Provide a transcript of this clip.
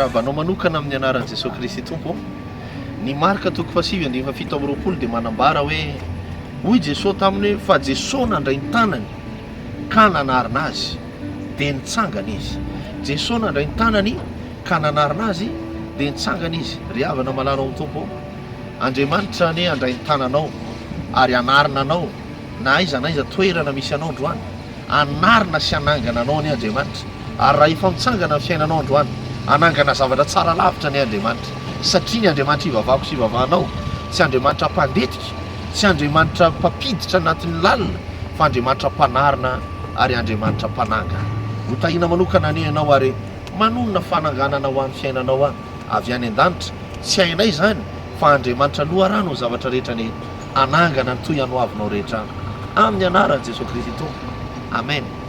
fiarabanao manokana amin'ny anaran'i Jesosy Kristy tompo. Ny marika toko 7:7 dia manambara hoe hoy Jesosy taminy fa Jesosy nandray ny tanany ka nanarina azy dia nitsangana izy. Jesosy nandray ny tanany ka nanarina azy dia nitsangana izy. Ry havana malanao amin'ny tompo, Andriamanitra ny andray ny tananao ary anarina anao na aiza toerana misy anao androany, anarina sy anangana anao ny Andriamanitra. Ary raha efa mitsangana amin'ny fiainanao androany, anangana zavatra tsara lavitra ny Andriamanitra, satria ny Andriamanitra ivavako sy ivavahanao tsy Andriamanitra mpandetika, tsy Andriamanitra mpampiditra anatin'ny lalina, fa Andriamanitra mpanarina ary Andriamanitra mpanangana. Ho tahina manokana ny ianao ary manonona fananganana ho amin'ny fiainanao avy any an-danitra. Tsy hainay izany fa Andriamanitra loharano ny zavatra rehetra ny anangana ny toy anoavinao rehetra amin'ny anaran'i Jesosy Kristy tompo. Amen.